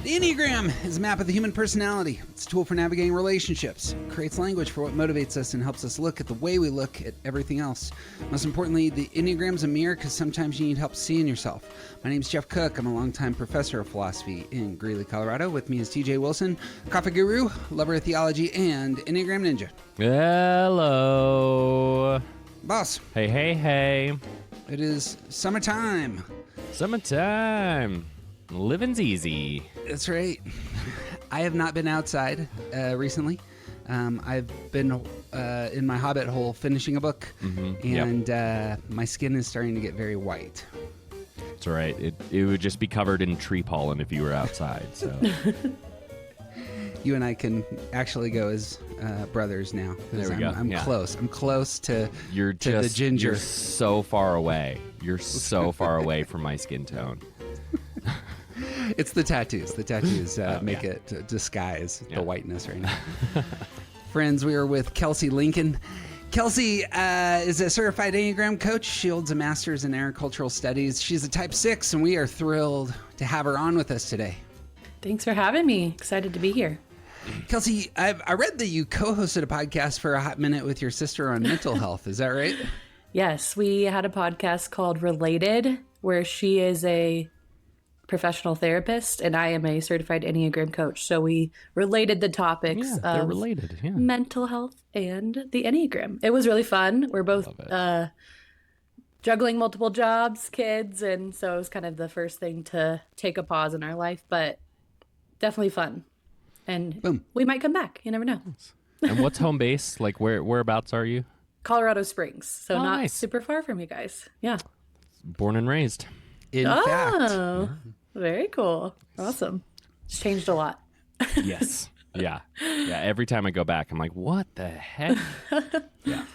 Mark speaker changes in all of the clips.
Speaker 1: The Enneagram is a map of the human personality. It's a tool for navigating relationships. It creates language for what motivates us and helps us look at the way we look at everything else. Most importantly, the Enneagram's a mirror because sometimes you need help seeing yourself. My name's Jeff Cook. I'm a longtime professor of philosophy in Greeley, Colorado. With me is TJ Wilson, coffee guru, lover of theology, and Enneagram ninja.
Speaker 2: Hello.
Speaker 1: Boss.
Speaker 2: Hey.
Speaker 1: It is summertime.
Speaker 2: Summertime. Living's easy.
Speaker 1: That's right. I have not been outside recently. I've been in my hobbit hole finishing a book, and my skin is starting to get very white.
Speaker 2: That's right. It would just be covered in tree pollen if you were outside. So
Speaker 1: you and I can actually go as brothers now.
Speaker 2: There we go.
Speaker 1: I'm close. I'm close to the ginger.
Speaker 2: You're so far away. You're so far away from my skin tone.
Speaker 1: It's the tattoos. The tattoos make it disguise the whiteness right now. Friends, we are with Kelsey Lincoln. Kelsey is a certified Enneagram coach. She holds a master's in agricultural studies. She's a type 6, and we are thrilled to have her on with us today.
Speaker 3: Thanks for having me. Excited to be here.
Speaker 1: Kelsey, I read that you co-hosted a podcast for a hot minute with your sister on mental health. Is that right?
Speaker 3: Yes, we had a podcast called Related, where she is a professional therapist and I am a certified Enneagram coach. So we related the topics
Speaker 2: they're
Speaker 3: of
Speaker 2: related,
Speaker 3: mental health and the Enneagram. It was really fun. We're both juggling multiple jobs, kids, and so it was kind of the first thing to take a pause in our life, but definitely fun. And we might come back. You never know.
Speaker 2: And what's home base? Like whereabouts are you?
Speaker 3: Colorado Springs. So not
Speaker 2: nice.
Speaker 3: super far from you guys. Yeah.
Speaker 2: Born and raised.
Speaker 1: In fact.
Speaker 3: Very cool. Awesome. It's changed a lot.
Speaker 2: Yes. Yeah. Every time I go back, I'm like, what the heck? Yeah.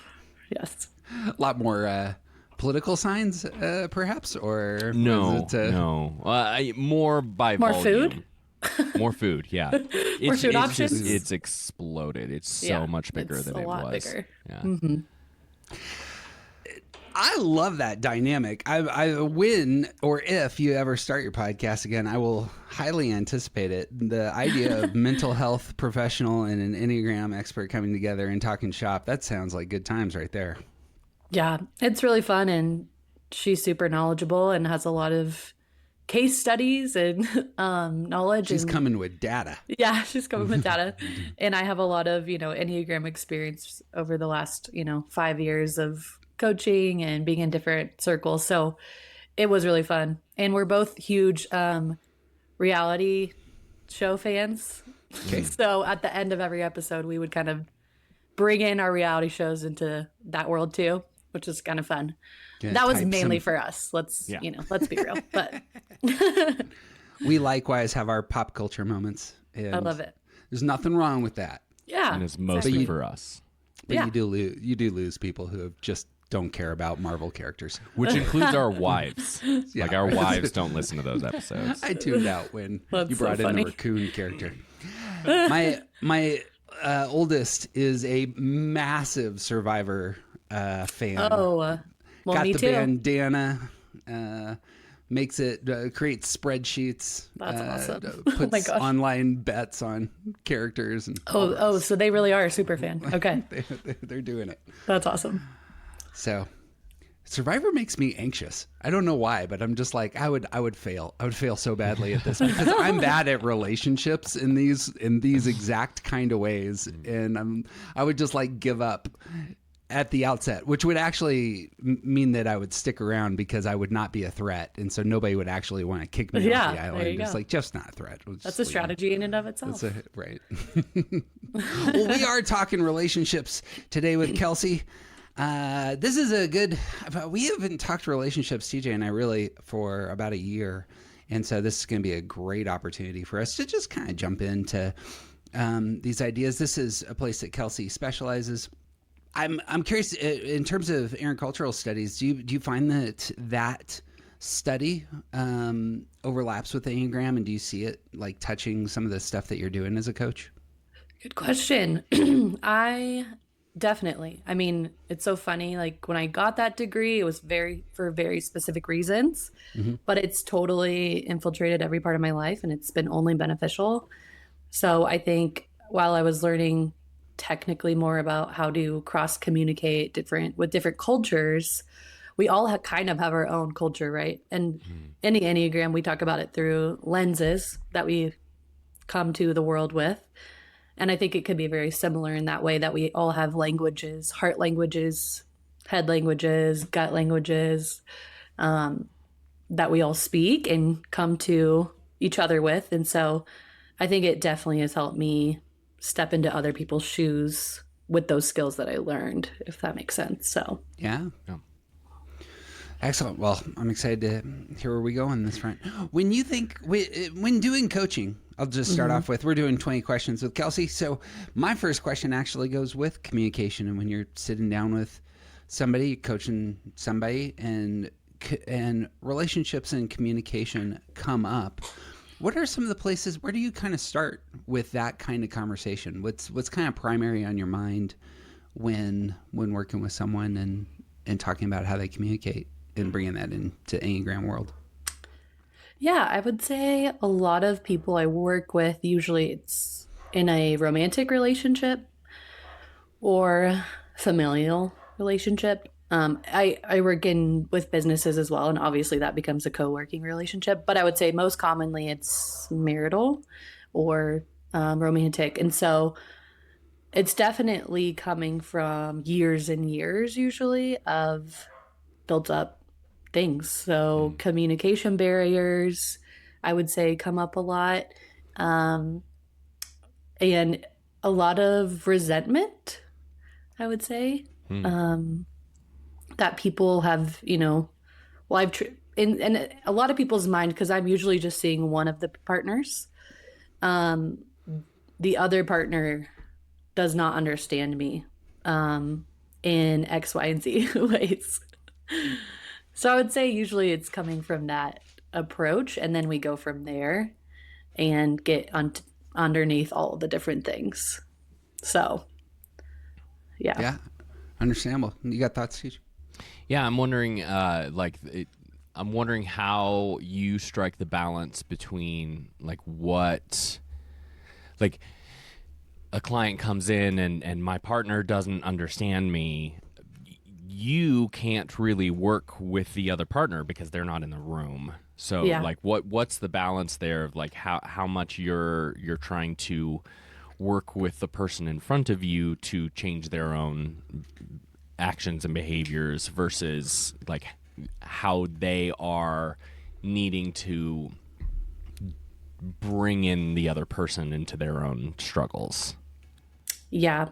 Speaker 3: Yes.
Speaker 1: A lot more political signs, perhaps, or
Speaker 2: no. More by
Speaker 3: more
Speaker 2: volume.
Speaker 3: Food.
Speaker 2: More food. Yeah.
Speaker 3: More food options.
Speaker 2: It's exploded. It's so much bigger than it was.
Speaker 3: A lot bigger.
Speaker 2: Yeah.
Speaker 3: Mm-hmm.
Speaker 1: I love that dynamic. I win, or if you ever start your podcast again, I will highly anticipate it. The idea of mental health professional and an Enneagram expert coming together and talking shop, that sounds like good times right there.
Speaker 3: Yeah, it's really fun, and she's super knowledgeable and has a lot of case studies and knowledge.
Speaker 1: She's coming with data.
Speaker 3: Yeah, she's coming with data. And I have a lot of, Enneagram experience over the last, 5 years of coaching and being in different circles. So it was really fun. And we're both huge reality show fans.
Speaker 1: Okay.
Speaker 3: So at the end of every episode, we would kind of bring in our reality shows into that world too, which is kind of fun. That was mainly for us. Let's be real. But
Speaker 1: we likewise have our pop culture moments. And
Speaker 3: I love it.
Speaker 1: There's nothing wrong with that.
Speaker 3: Yeah.
Speaker 2: And it's mostly for us.
Speaker 1: But you do lose people who have just don't care about Marvel characters.
Speaker 2: Which includes our wives. Like our wives don't listen to those episodes.
Speaker 1: I tuned out when you brought in the raccoon character. My oldest is a massive Survivor fan.
Speaker 3: Oh, well,
Speaker 1: got
Speaker 3: me
Speaker 1: the
Speaker 3: too.
Speaker 1: Bandana, makes it, creates spreadsheets.
Speaker 3: That's awesome.
Speaker 1: Puts online bets on characters. And
Speaker 3: so they really are a super fan. Okay.
Speaker 1: They're doing it.
Speaker 3: That's awesome.
Speaker 1: So Survivor makes me anxious. I don't know why, but I'm just like, I would fail. I would fail so badly at this because I'm bad at relationships in these exact kind of ways. And I would just like give up at the outset, which would actually mean that I would stick around because I would not be a threat. And so nobody would actually want to kick me off the island.
Speaker 3: There you
Speaker 1: It's
Speaker 3: go.
Speaker 1: like, Jeff's not a threat.
Speaker 3: That's a strategy in and of itself.
Speaker 1: Right. Well, we are talking relationships today with Kelsey. This is we haven't talked relationships, TJ and I, really for about a year. And so this is going to be a great opportunity for us to just kind of jump into these ideas. This is a place that Kelsey specializes. I'm curious, in terms of agricultural studies, do you find that study overlaps with the Enneagram, and do you see it like touching some of the stuff that you're doing as a coach?
Speaker 3: Good question. I Definitely. I mean, it's so funny. Like when I got that degree, it was for very specific reasons, but it's totally infiltrated every part of my life and it's been only beneficial. So I think while I was learning technically more about how to cross communicate with different cultures, we all kind of have our own culture, right? And in the Enneagram, we talk about it through lenses that we come to the world with. And I think it could be very similar in that way that we all have languages, heart languages, head languages, gut languages, that we all speak and come to each other with. And so I think it definitely has helped me step into other people's shoes with those skills that I learned, if that makes sense. So,
Speaker 1: Yeah. Excellent. Well, I'm excited to hear where we go on this front. When you think, when doing coaching, I'll just start off with, we're doing 20 questions with Kelsey. So my first question actually goes with communication. And when you're sitting down with somebody, coaching somebody, and relationships and communication come up, what are some of the places, where do you kind of start with that kind of conversation? What's kind of primary on your mind when working with someone and talking about how they communicate and bringing that into Enneagram world?
Speaker 3: yeah, I would say a lot of people I work with, usually it's in a romantic relationship or familial relationship. I work with businesses as well, and obviously that becomes a co-working relationship. But I would say most commonly it's marital or romantic, and so it's definitely coming from years and years, usually, of built up things. So communication barriers, I would say, come up a lot, and a lot of resentment, I would say. That people have, well, in a lot of people's mind, because I'm usually just seeing one of the partners, the other partner does not understand me in X, Y, and Z ways. So I would say usually it's coming from that approach, and then we go from there and get underneath all the different things. So, yeah.
Speaker 1: Yeah, understandable. You got thoughts, Steve?
Speaker 2: Yeah, I'm wondering, I'm wondering how you strike the balance between like a client comes in and my partner doesn't understand me. You can't really work with the other partner because they're not in the room. So like what's the balance there of like how much you're trying to work with the person in front of you to change their own actions and behaviors versus like how they are needing to bring in the other person into their own struggles.
Speaker 3: Yeah.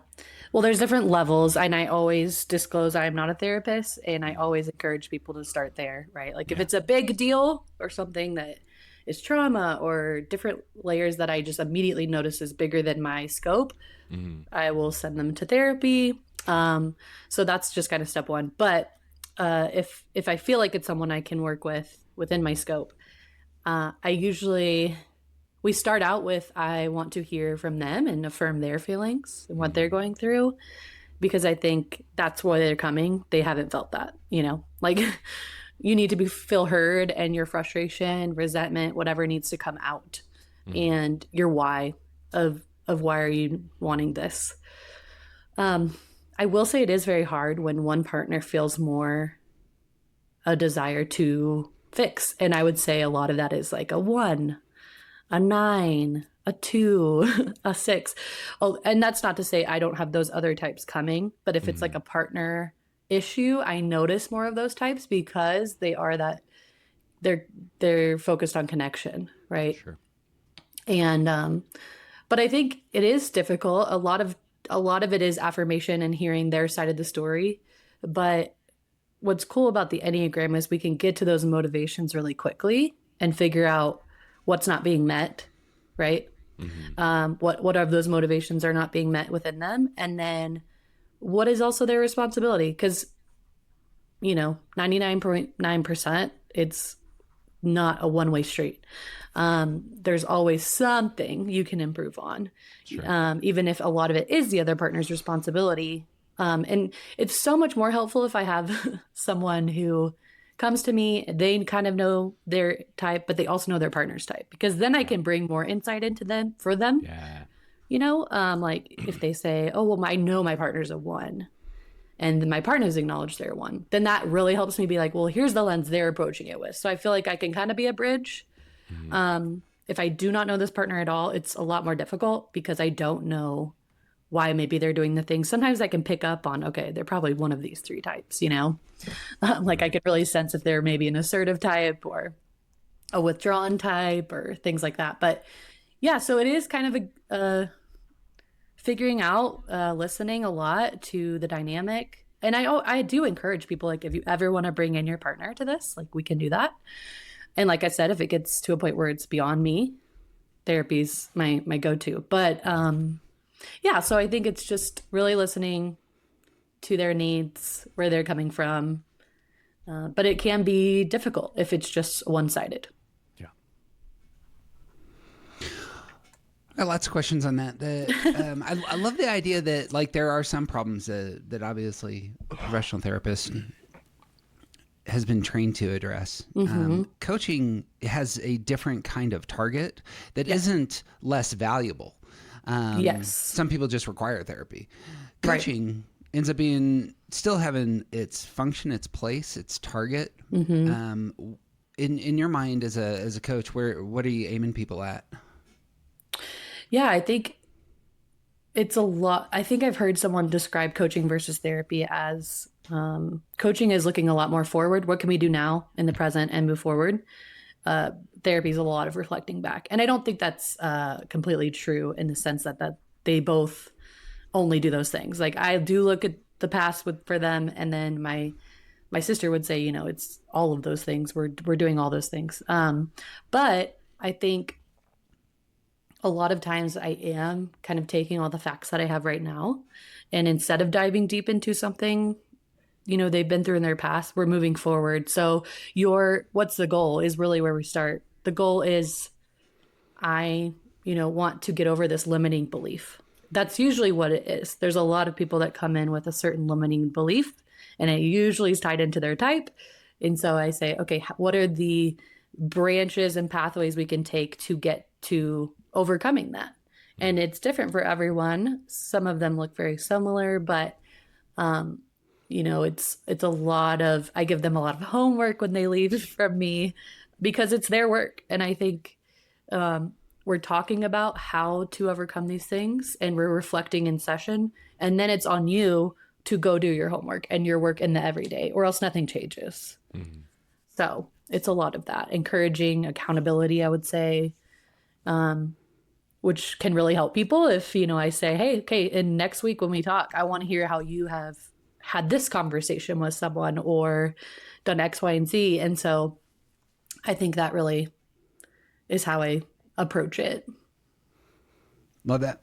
Speaker 3: Well, there's different levels, and I always disclose I'm not a therapist, and I always encourage people to start there, right? Like if it's a big deal or something that is trauma or different layers that I just immediately notice is bigger than my scope, I will send them to therapy. So that's just kind of step one. But if I feel like it's someone I can work with within my scope, we start out with, I want to hear from them and affirm their feelings and what they're going through, because I think that's why they're coming. They haven't felt that, like you need to feel heard, and your frustration, resentment, whatever needs to come out, and your why of why are you wanting this. I will say it is very hard when one partner feels more a desire to fix. And I would say a lot of that is like a 1, a 9, a 2, a 6. Oh, and that's not to say I don't have those other types coming, but if it's like a partner issue, I notice more of those types because they are that they're focused on connection, right?
Speaker 2: Sure.
Speaker 3: And but I think it is difficult. A lot of it is affirmation and hearing their side of the story. But what's cool about the Enneagram is we can get to those motivations really quickly and figure out what's not being met, right? What of those motivations are not being met within them, and then what is also their responsibility? Because 99.9%, it's not a one-way street. There's always something you can improve on.
Speaker 2: Sure.
Speaker 3: Even if a lot of it is the other partner's responsibility, And it's so much more helpful if I have someone who comes to me, they kind of know their type, but they also know their partner's type, because then I can bring more insight into them for them.
Speaker 2: Yeah.
Speaker 3: Like if they say, oh, well, I know my partner's a 1 and my partner's acknowledged they're a 1, then that really helps me be like, well, here's the lens they're approaching it with. So I feel like I can kind of be a bridge. If I do not know this partner at all, it's a lot more difficult because I don't know why maybe they're doing the thing. Sometimes I can pick up on, okay, they're probably one of these 3 types, like I could really sense if they're maybe an assertive type or a withdrawn type or things like that. But yeah, so it is kind of a figuring out, listening a lot to the dynamic. And I do encourage people, like, if you ever want to bring in your partner to this, like, we can do that. And like I said, if it gets to a point where it's beyond me, therapy's my go-to. But yeah, so I think it's just really listening to their needs, where they're coming from. But it can be difficult if it's just one-sided.
Speaker 2: Yeah.
Speaker 1: I got lots of questions on that. I love the idea that, like, there are some problems that obviously a professional therapist has been trained to address. Coaching has a different kind of target that isn't less valuable.
Speaker 3: Yes.
Speaker 1: Some people just require therapy. Coaching ends up being still having its function, its place, its target. In your mind as a coach, what are you aiming people at?
Speaker 3: Yeah, I think it's a lot. I think I've heard someone describe coaching versus therapy as coaching is looking a lot more forward. What can we do now in the present and move forward? Therapy is a lot of reflecting back. And I don't think that's completely true in the sense that they both only do those things. Like, I do look at the past for them, and then my sister would say, it's all of those things. We're doing all those things. But I think a lot of times I am kind of taking all the facts that I have right now, and instead of diving deep into something they've been through in their past, we're moving forward. So what's the goal is really where we start. The goal is I want to get over this limiting belief. That's usually what it is. There's a lot of people that come in with a certain limiting belief, and it usually is tied into their type. And so I say, okay, what are the branches and pathways we can take to get to overcoming that? And it's different for everyone. Some of them look very similar, but it's a lot of, I give them a lot of homework when they leave from me because it's their work. And I think we're talking about how to overcome these things, and we're reflecting in session. And then it's on you to go do your homework and your work in the everyday, or else nothing changes. So it's a lot of that. Encouraging accountability, I would say, which can really help people if, I say, hey, okay, and next week when we talk, I want to hear how you have had this conversation with someone or done X, Y, and Z. And so I think that really is how I approach it.
Speaker 1: Love that.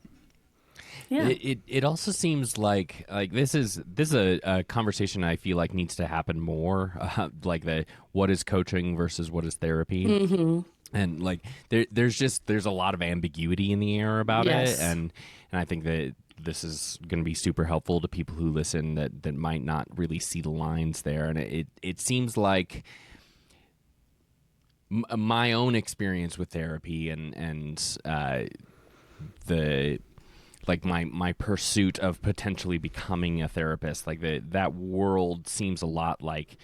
Speaker 3: Yeah.
Speaker 2: It also seems like this is a conversation I feel like needs to happen more, like what is coaching versus what is therapy. And like there's a lot of ambiguity in the air about it, and I think that this is going to be super helpful to people who listen that might not really see the lines there. And it seems like my own experience with therapy and the like my pursuit of potentially becoming a therapist, like that world seems a lot like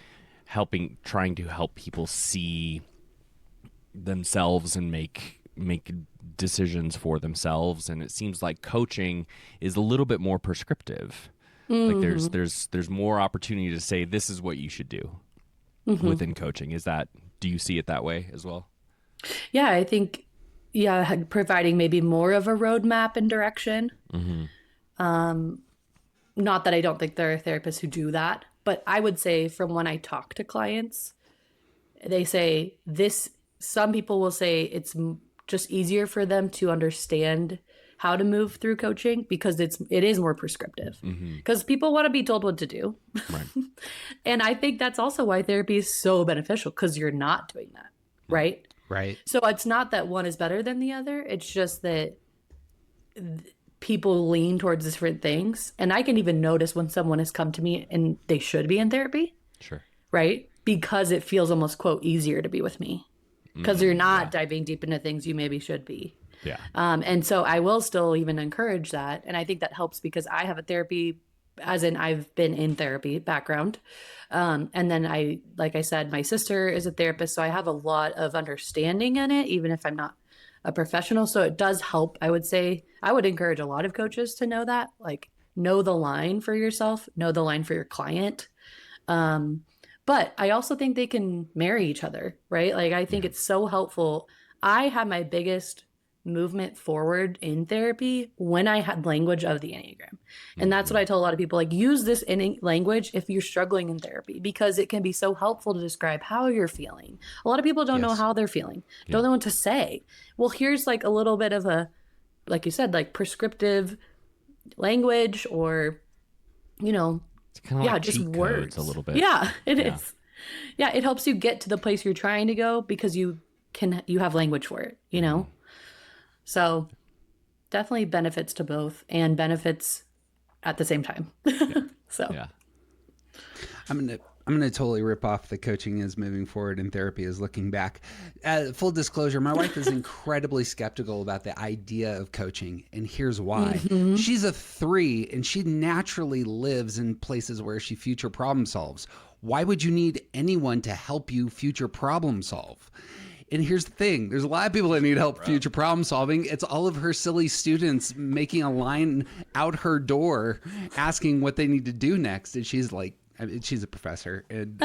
Speaker 2: trying to help people see themselves and make decisions for themselves. And it seems like coaching is a little bit more prescriptive. Like there's more opportunity to say this is what you should do within coaching. Do you see it that way as well?
Speaker 3: Yeah, I think providing maybe more of a roadmap and direction. Not that I don't think there are therapists who do that, but I would say from when I talk to clients, they say this. Some people will say it's just easier for them to understand how to move through coaching because it is more prescriptive, because people want to be told what to do.
Speaker 2: Right.
Speaker 3: And I think that's also why therapy is so beneficial, because you're not doing that. Right.
Speaker 1: Right.
Speaker 3: So it's not that one is better than the other. It's just that people lean towards different things. And I can even notice when someone has come to me and they should be in therapy,
Speaker 2: Sure.
Speaker 3: right? Because it feels almost, quote, easier to be with me because you're not diving deep into things you maybe should be.
Speaker 2: Yeah.
Speaker 3: And so I will still even encourage that. And I think that helps because I have a therapy, as in I've been in therapy background. And then like I said, my sister is a therapist. So I have a lot of understanding in it, even if I'm not a professional. So it does help. I would say I would encourage a lot of coaches to know that, like, know the line for yourself, know the line for your client. But I also think they can marry each other, right? Like, I think it's so helpful. I had my biggest movement forward in therapy when I had language of the Enneagram. And that's what I tell a lot of people, like, use this in language if you're struggling in therapy, because it can be so helpful to describe how you're feeling. A lot of people don't know how they're feeling, don't know what to say. Well, here's like a little bit of a, like you said, like prescriptive language, or, you know,
Speaker 2: It's kind of like
Speaker 3: just
Speaker 2: cheat
Speaker 3: words
Speaker 2: codes a little bit.
Speaker 3: Yeah, it is. Yeah, it helps you get to the place you're trying to go because you have language for it, you know? So definitely benefits to both, and benefits at the same time. So
Speaker 2: Yeah.
Speaker 1: I'm gonna totally rip off the coaching is moving forward and therapy is looking back. Full disclosure, my wife is incredibly skeptical about the idea of coaching, and here's why. She's a 3, and she naturally lives in places where she future problem solves. Why would you need anyone to help you future problem solve? And here's the thing. There's a lot of people that need help future problem solving. It's all of her silly students making a line out her door asking what they need to do next. And she's like, I mean, she's a professor and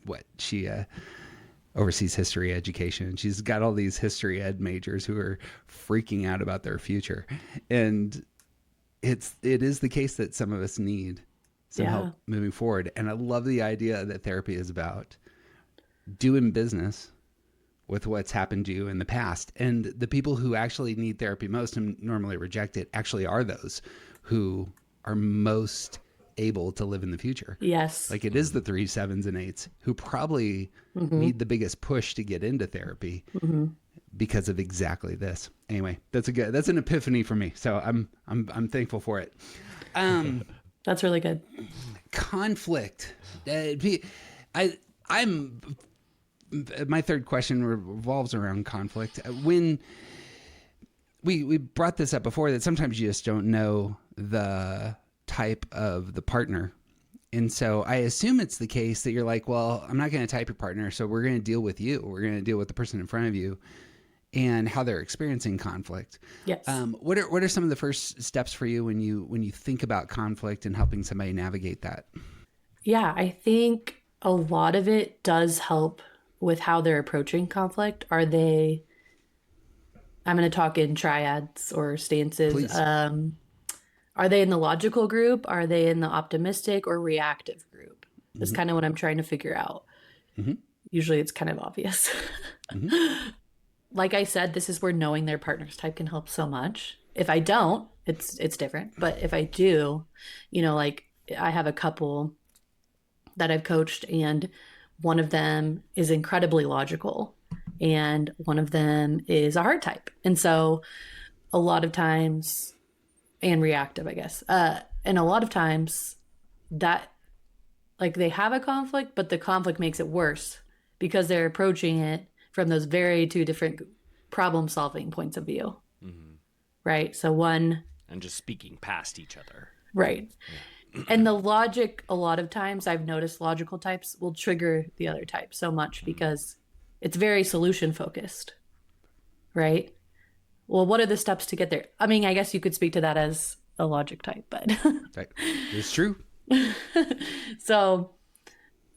Speaker 1: what she oversees history education. She's got all these history ed majors who are freaking out about their future. And it is the case that some of us need some help moving forward. And I love the idea that therapy is about doing business with what's happened to you in the past. And the people who actually need therapy most and normally reject it actually are those who are most able to live in the future.
Speaker 3: Yes.
Speaker 1: Like, it is the 3, 7s, and 8s who probably need the biggest push to get into therapy because of exactly this. Anyway, that's an epiphany for me. So I'm thankful for it.
Speaker 3: That's really good.
Speaker 1: Conflict. My third question revolves around conflict. When we brought this up before, that sometimes you just don't know the type of the partner. And so I assume it's the case that you're like, well, I'm not going to type your partner, so we're going to deal with you. We're going to deal with the person in front of you and how they're experiencing conflict.
Speaker 3: Yes.
Speaker 1: What are some of the first steps for you when you think about conflict and helping somebody navigate that?
Speaker 3: Yeah, I think a lot of it does help with how they're approaching conflict. I'm going to talk in triads or stances.
Speaker 1: Please.
Speaker 3: Are they in the logical group? Are they in the optimistic or reactive group? That's kind of what I'm trying to figure out. Usually it's kind of obvious. Like I said, this is where knowing their partner's type can help so much. If I don't, it's different. But if I do, like I have a couple that I've coached, and one of them is incredibly logical and one of them is a hard type. And so a lot of times, and reactive, I guess. And a lot of times that, like, they have a conflict, but the conflict makes it worse because they're approaching it from those very two different problem solving points of view. Right. So one,
Speaker 2: and just speaking past each other.
Speaker 3: Right. And the logic, a lot of times I've noticed logical types will trigger the other type so much because it's very solution focused. Right. Well, what are the steps to get there? I mean, I guess you could speak to that as a logic type, but
Speaker 1: It's true.
Speaker 3: So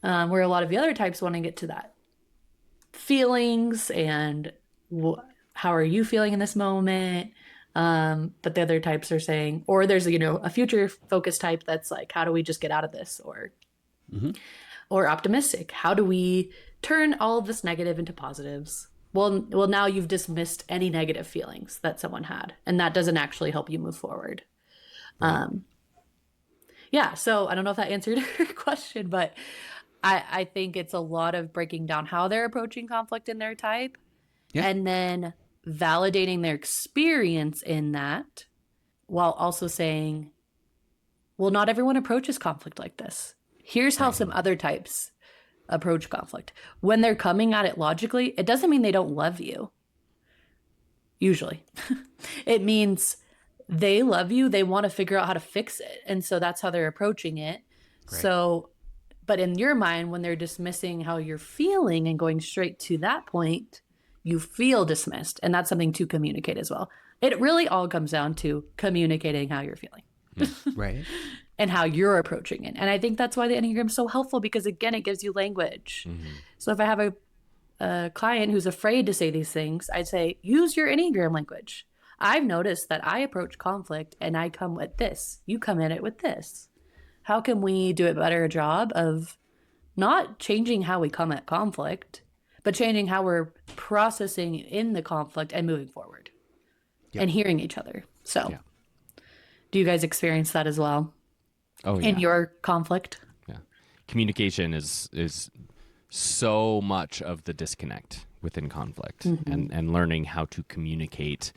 Speaker 3: where a lot of the other types want to get to that feelings and how are you feeling in this moment? But the other types are saying, or there's, a future focused type that's like, how do we just get out of this? Or optimistic. How do we turn all of this negative into positives? Well, now you've dismissed any negative feelings that someone had, and that doesn't actually help you move forward. Right. Yeah. So I don't know if that answered your question, but I think it's a lot of breaking down how they're approaching conflict in their type. Yeah. And then validating their experience in that, while also saying, well, not everyone approaches conflict like this. Here's how some other types approach conflict. When they're coming at it logically, it doesn't mean they don't love you. Usually. It means they love you. They want to figure out how to fix it. And so that's how they're approaching it.
Speaker 1: Great.
Speaker 3: So, but in your mind, when they're dismissing how you're feeling and going straight to that point, you feel dismissed. And that's something to communicate as well. It really all comes down to communicating how you're feeling.
Speaker 1: Right.
Speaker 3: And how you're approaching it. And I think that's why the Enneagram is so helpful, because again, it gives you language. So if I have a client who's afraid to say these things, I'd say, use your Enneagram language. I've noticed that I approach conflict and I come with this. You come at it with this. How can we do a better job of not changing how we come at conflict, but changing how we're processing in the conflict and moving forward and hearing each other? So do you guys experience that as well?
Speaker 2: Oh, yeah.
Speaker 3: In your conflict?
Speaker 2: Yeah. Communication is so much of the disconnect within conflict, and learning how to communicate.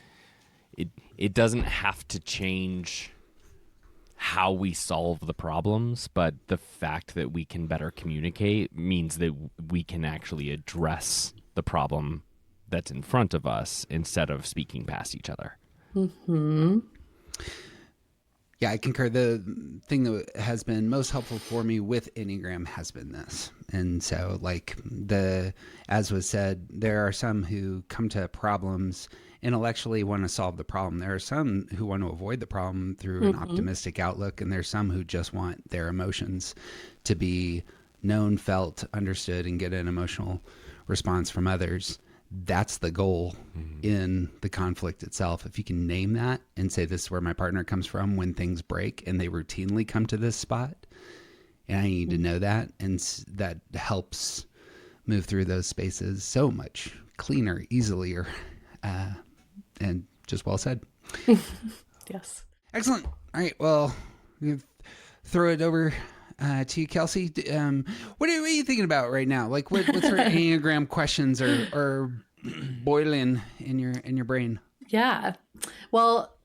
Speaker 2: It doesn't have to change how we solve the problems, but the fact that we can better communicate means that we can actually address the problem that's in front of us instead of speaking past each other.
Speaker 1: Yeah, I concur. The thing that has been most helpful for me with Enneagram has been this. And so, like, as was said, there are some who come to problems intellectually, want to solve the problem. There are some who want to avoid the problem through an optimistic outlook. And there's some who just want their emotions to be known, felt, understood, and get an emotional response from others. That's the goal in the conflict itself. If you can name that and say, this is where my partner comes from when things break and they routinely come to this spot, and I need to know that, and that helps move through those spaces so much cleaner, easier, and just well said.
Speaker 3: Yes.
Speaker 1: Excellent. All right. Well, we throw it over to you, Kelsey. What are you thinking about right now? Like, what sort of Enneagram questions are boiling in your brain?
Speaker 3: Yeah. Well,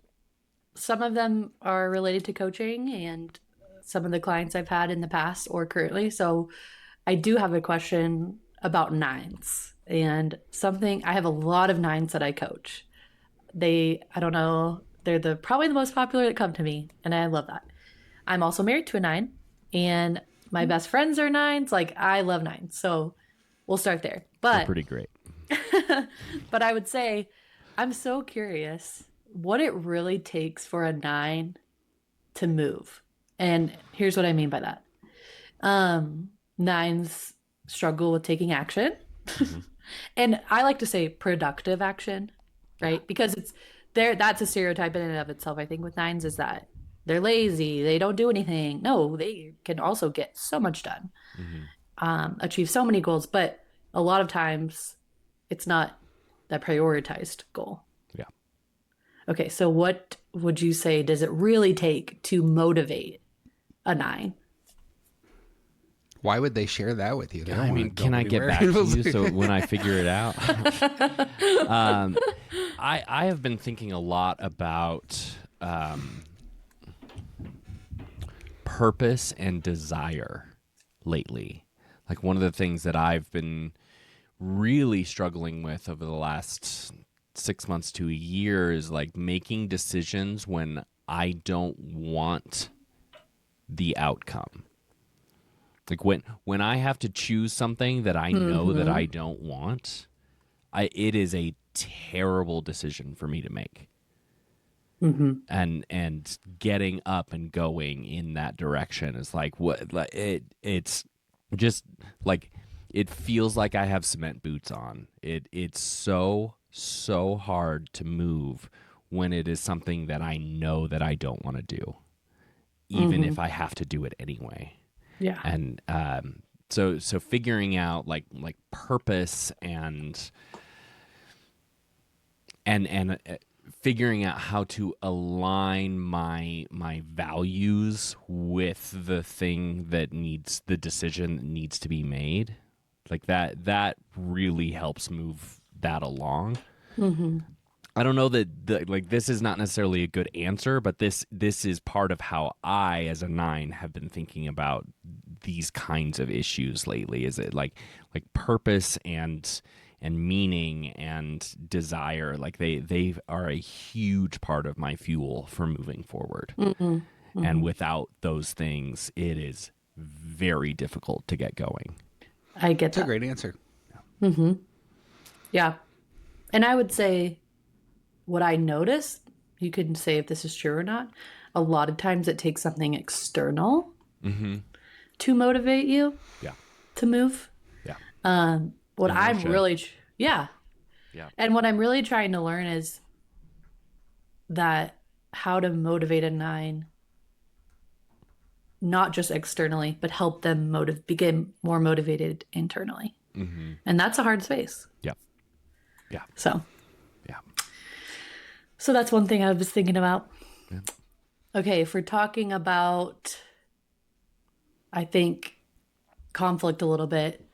Speaker 3: some of them are related to coaching and some of the clients I've had in the past or currently. So I do have a question about nines, and I have a lot of nines that I coach. I don't know, they're probably the most popular that come to me, and I love that. I'm also married to a 9, and my best friends are 9s. Like, I love 9s. So we'll start there.
Speaker 2: They're
Speaker 3: But
Speaker 2: pretty great.
Speaker 3: but I would say I'm so curious what it really takes for a 9 to move. And here's what I mean by that. 9s struggle with taking action. And I like to say productive action, right? Because that's a stereotype in and of itself. I think with 9s is that they're lazy, they don't do anything. No, they can also get so much done, achieve so many goals. But a lot of times it's not that prioritized goal.
Speaker 2: Yeah.
Speaker 3: Okay, so what would you say does it really take to motivate a 9?
Speaker 1: Why would they share that with you? They don't
Speaker 2: I
Speaker 1: wanna
Speaker 2: mean,
Speaker 1: go
Speaker 2: can I get
Speaker 1: anywhere.
Speaker 2: back to you so when I figure it out? I have been thinking a lot about purpose and desire lately. Like, one of the things that I've been really struggling with over the last 6 months to a year is like making decisions when I don't want the outcome. Like, when I have to choose something that I know that I don't want, it is a terrible decision for me to make. And getting up and going in that direction is like it's just like, it feels like I have cement boots on. It's so hard to move when it is something that I know that I don't want to do, even if I have to do it anyway.
Speaker 3: Yeah.
Speaker 2: And so figuring out like purpose and figuring out how to align my values with the thing the decision that needs to be made, like that really helps move that along. I don't know that like this is not necessarily a good answer, but this is part of how I, as a 9, have been thinking about these kinds of issues lately. Is it like purpose and meaning and desire? Like they are a huge part of my fuel for moving forward. And without those things, it is very difficult to get going.
Speaker 3: I get
Speaker 1: That's a
Speaker 3: that.
Speaker 1: great answer.
Speaker 3: Yeah. And I would say what I notice, you can say if this is true or not, a lot of times it takes something external to motivate you
Speaker 2: Yeah.
Speaker 3: to move.
Speaker 2: Yeah.
Speaker 3: What I'm
Speaker 2: Inertia.
Speaker 3: really, yeah.
Speaker 2: Yeah.
Speaker 3: And what I'm really trying to learn is that how to motivate a 9, not just externally, but help them begin more motivated internally. And that's a hard space.
Speaker 2: Yeah. Yeah.
Speaker 3: So
Speaker 2: Yeah.
Speaker 3: that's one thing I was thinking about.
Speaker 2: Yeah.
Speaker 3: Okay, if we're talking about, I think, conflict a little bit,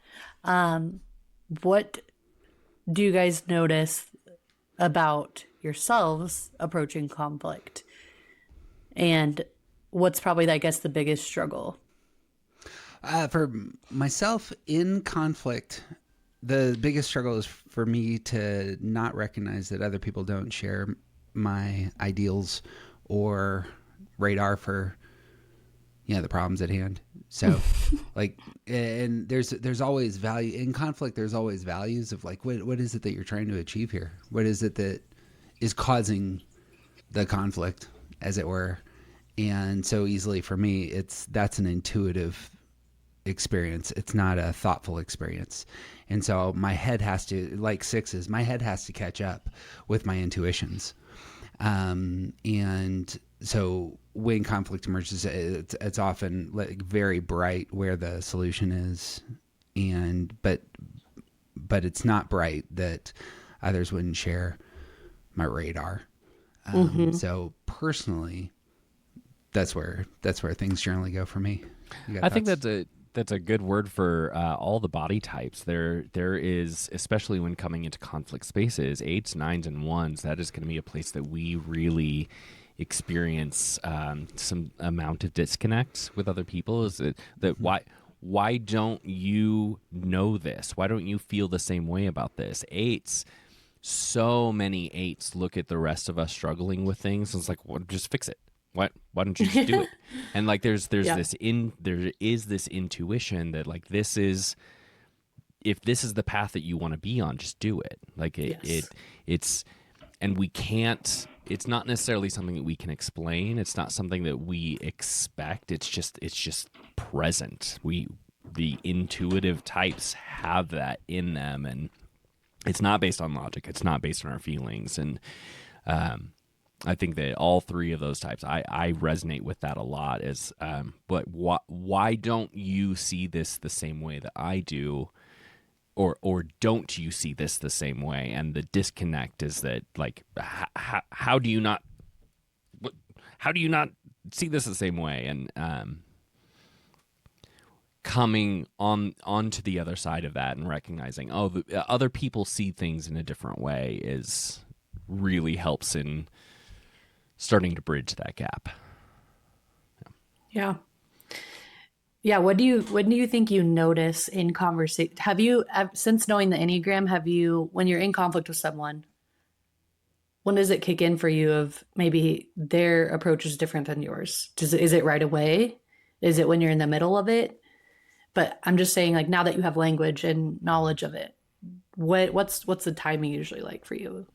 Speaker 3: what do you guys notice about yourselves approaching conflict? And what's probably, I guess, the biggest struggle?
Speaker 1: For myself in conflict, the biggest struggle is for me to not recognize that other people don't share my ideals or radar for, the problems at hand. So like, and there's always value in conflict. There's always values of like, what is it that you're trying to achieve here? What is it that is causing the conflict, as it were? And so easily for me, that's an intuitive experience. It's not a thoughtful experience. And so my head has to, like 6s, my head has to catch up with my intuitions. And so when conflict emerges, it's often like very bright where the solution is. But it's not bright that others wouldn't share my radar. So personally, that's where things generally go for me.
Speaker 2: I think that's a good word for all the body types. There is, especially when coming into conflict spaces, 8s, 9s, and 1s. That is going to be a place that we really experience some amount of disconnect with other people. Is that why don't you know this? Why don't you feel the same way about this? 8s. So many 8s look at the rest of us struggling with things and it's like, well, just fix it. Why don't you just do it? And like there is this intuition that like if this is the path that you want to be on, just do it. Like it's and we can't, it's not necessarily something that we can explain. It's not something that we expect. It's just present. The intuitive types have that in them, and it's not based on logic. It's not based on our feelings. And I think that all 3 of those types, I resonate with that a lot. But why don't you see this the same way that I do, or don't you see this the same way? And the disconnect is that like how do you not see this the same way? And coming onto the other side of that and recognizing, the other people see things in a different way is really helps in starting to bridge that gap.
Speaker 3: Yeah. Yeah. What do you think you notice in conversation? Have you, since knowing the Enneagram, when you're in conflict with someone, when does it kick in for you of maybe their approach is different than yours? Is it right away? Is it when you're in the middle of it? But I'm just saying, like, now that you have language and knowledge of it, what's the timing usually like for you?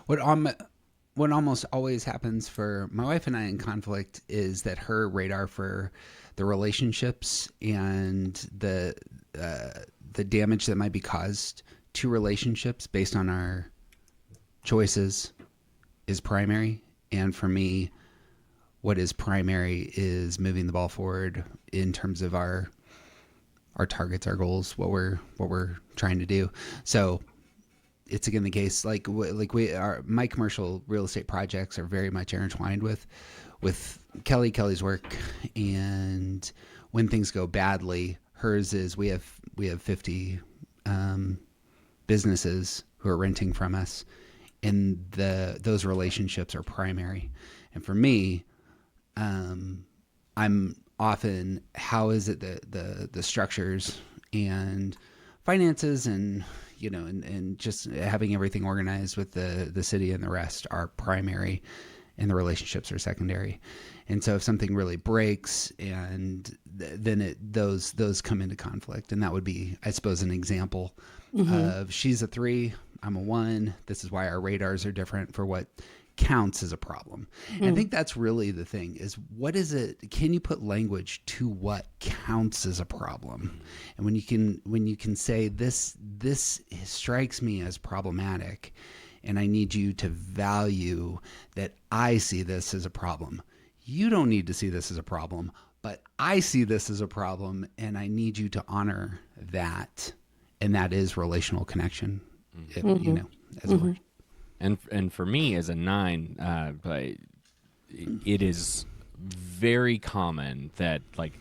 Speaker 1: What almost always happens for my wife and I in conflict is that her radar for the relationships and the damage that might be caused to relationships based on our choices is primary. And for me, what is primary is moving the ball forward in terms of our targets, our goals, what we're trying to do. So it's again the case, my commercial real estate projects are very much intertwined with Kelly's work. And when things go badly, hers is we have 50 businesses who are renting from us, and those relationships are primary. And for me, I'm often, how is it that the structures and finances and, you know, and just having everything organized with the city and the rest are primary, and the relationships are secondary. And so if something really breaks, and then those come into conflict. And that would be, I suppose, an example of, she's a 3, I'm a 1. This is why our radars are different for what counts as a problem. And I think that's really the thing, is what is it? Can you put language to what counts as a problem? And when you can say this strikes me as problematic, and I need you to value that I see this as a problem. You don't need to see this as a problem, but I see this as a problem, and I need you to honor that. And that is relational connection, if, you know, as a word.
Speaker 2: And for me as a 9, but it is very common that, like,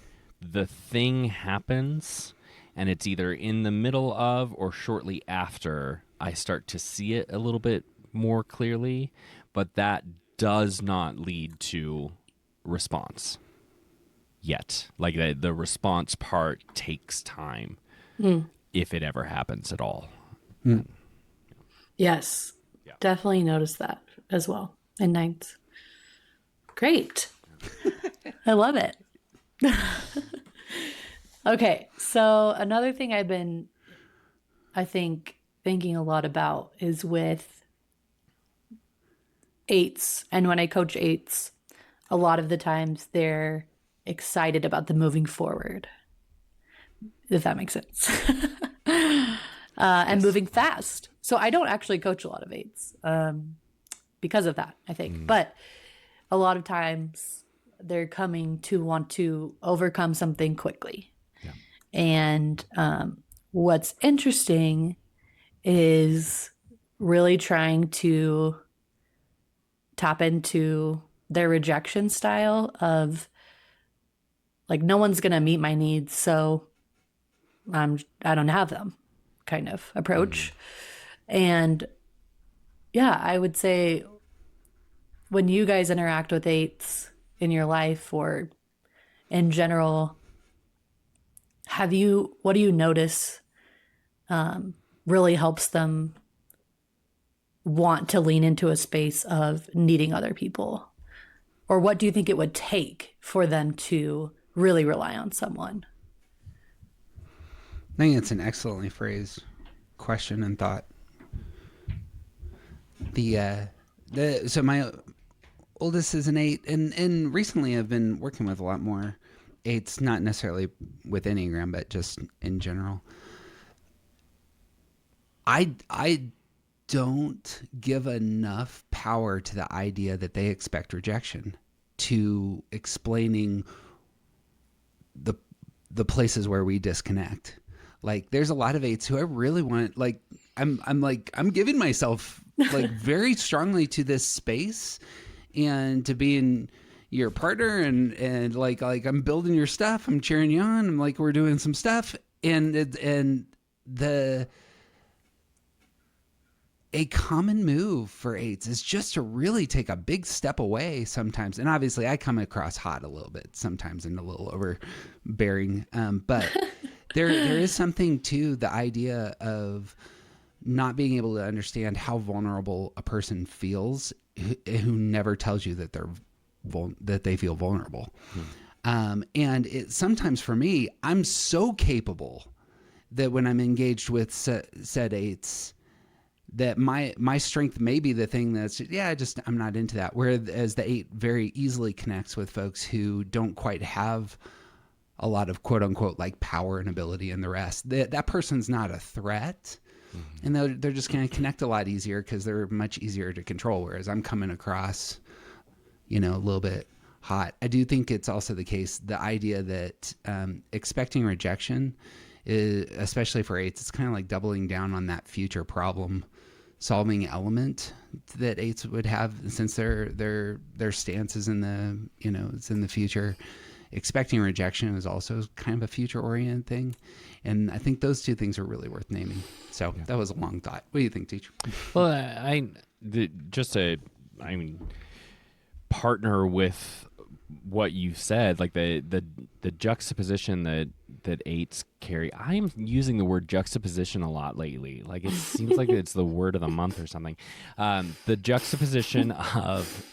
Speaker 2: the thing happens and it's either in the middle of or shortly after I start to see it a little bit more clearly, but that does not lead to response yet. Like, the response part takes time, if it ever happens at all.
Speaker 3: Yes. Yeah. Definitely noticed that as well in 9s. Great. I love it. Okay. So another thing I've been, I think, thinking a lot about is with 8s. And when I coach 8s, a lot of the times they're excited about the moving forward, if that makes sense. And moving fast. So I don't actually coach a lot of 8s because of that, I think. But a lot of times they're coming to want to overcome something quickly. Yeah. And what's interesting is really trying to tap into their rejection style of, like, no one's going to meet my needs, so I don't have them kind of approach. And yeah, I would say when you guys interact with 8s in your life or in general, what do you notice really helps them want to lean into a space of needing other people? Or what do you think it would take for them to really rely on someone?
Speaker 1: I think it's an excellently phrased question and thought. So my oldest is an 8, and recently I've been working with a lot more 8s, not necessarily with Enneagram, but just in general. I don't give enough power to the idea that they expect rejection to explaining the places where we disconnect. Like, there's a lot of 8s who I really want, like, I'm giving myself, like, very strongly to this space and to being your partner, and like I'm building your stuff, I'm cheering you on, I'm like, we're doing some stuff, and a common move for 8s is just to really take a big step away sometimes. And obviously I come across hot a little bit sometimes and a little overbearing. But there is something to the idea of not being able to understand how vulnerable a person feels who never tells you that that they feel vulnerable. And it sometimes, for me, I'm so capable that when I'm engaged with said 8s, that my strength may be the thing that's, I'm not into that. Whereas the 8 very easily connects with folks who don't quite have a lot of quote unquote like power and ability and the rest. That person's not a threat. And they're just going to connect a lot easier because they're much easier to control. Whereas I'm coming across, a little bit hot. I do think it's also the case, the idea that expecting rejection is, especially for 8s, it's kind of like doubling down on that future problem solving element that 8s would have, since their stance is in the, it's in the future. expecting rejection is also kind of a future oriented thing. And I think those two things are really worth naming. So that was a long thought. What do you think, teacher?
Speaker 2: Well, partner with what you said, like the juxtaposition that eights carry. I am using the word juxtaposition a lot lately. Like, it seems like it's the word of the month or something. The juxtaposition of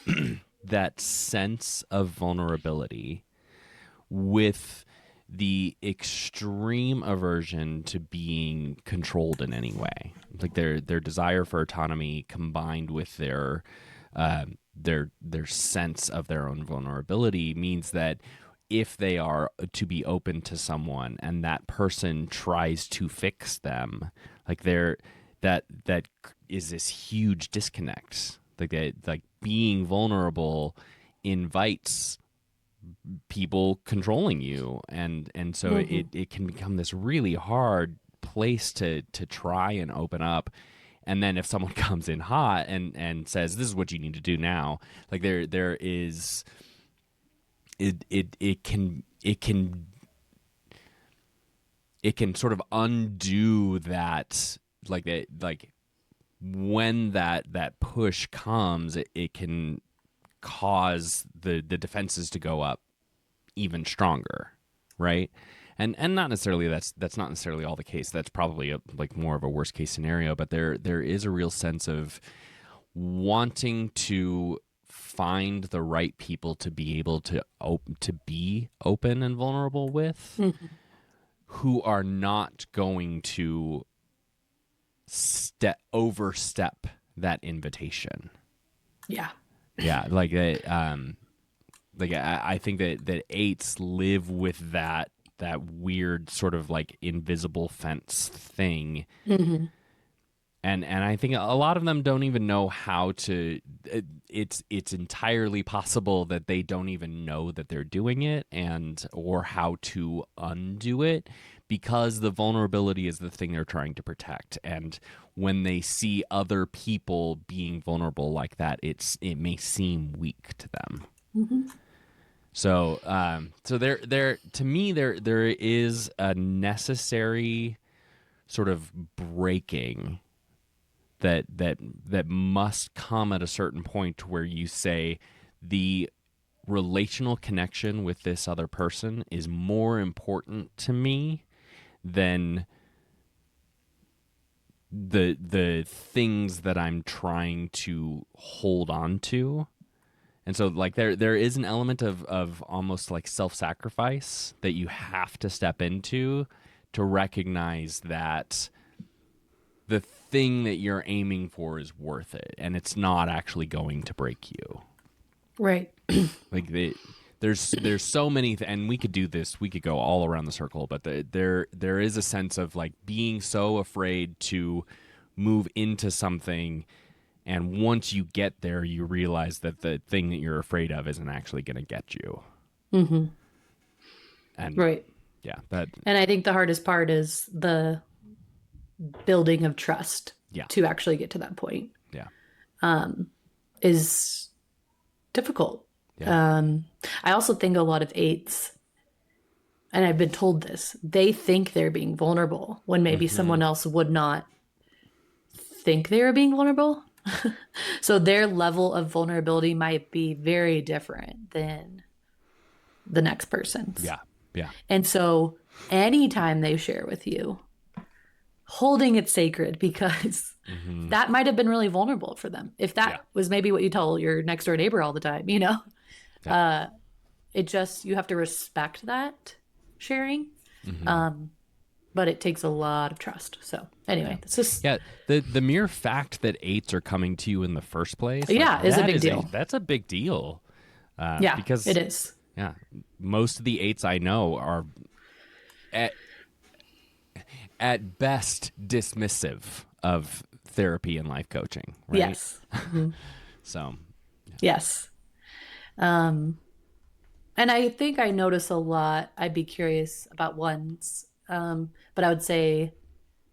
Speaker 2: that sense of vulnerability with the extreme aversion to being controlled in any way, like their desire for autonomy combined with their sense of their own vulnerability means that if they are to be open to someone and that person tries to fix them, like that is this huge disconnect. Like being vulnerable invites people controlling you, and so it can become this really hard place to try and open up. And then if someone comes in hot and says, this is what you need to do now, like there is it can sort of undo that, like when that push comes, it can cause the defenses to go up even stronger, right? And not necessarily that's not necessarily all the case. That's probably like more of a worst case scenario. But there is a real sense of wanting to find the right people to be able to be open and vulnerable with, who are not going to overstep that invitation.
Speaker 3: Yeah.
Speaker 2: Yeah, like I think that eights live with that weird sort of like invisible fence thing. And I think a lot of them don't even know how to. It's entirely possible that they don't even know that they're doing it, or how to undo it, because the vulnerability is the thing they're trying to protect. And when they see other people being vulnerable like that, it may seem weak to them. So, there to me there is a necessary sort of breaking that must come at a certain point where you say the relational connection with this other person is more important to me than the things that I'm trying to hold on to. And so like there is an element of almost like self-sacrifice that you have to step into to recognize that the thing that you're aiming for is worth it, and it's not actually going to break you.
Speaker 3: Right.
Speaker 2: Like there's so many and we could do this, we could go all around the circle, but there is a sense of like being so afraid to move into something, and once you get there you realize that the thing that you're afraid of isn't actually going to get you. And
Speaker 3: Right.
Speaker 2: Yeah,
Speaker 3: and I think the hardest part is the building of trust to actually get to that point. Is difficult. I also think a lot of eights, and I've been told this, they think they're being vulnerable when maybe someone else would not think they were being vulnerable. So their level of vulnerability might be very different than the next person's.
Speaker 2: Yeah.
Speaker 3: And so anytime they share with you, holding it sacred, because that might have been really vulnerable for them. If that was maybe what you tell your next door neighbor all the time, you know, it just, you have to respect that sharing. But it takes a lot of trust. So anyway, it's just
Speaker 2: the mere fact that eights are coming to you in the first place,
Speaker 3: is a big deal.
Speaker 2: That's a big deal. Because
Speaker 3: it is.
Speaker 2: Yeah, most of the eights I know are at best dismissive of therapy and life coaching, right?
Speaker 3: Yes.
Speaker 2: So,
Speaker 3: yes. And I think I notice a lot. I'd be curious about ones, but I would say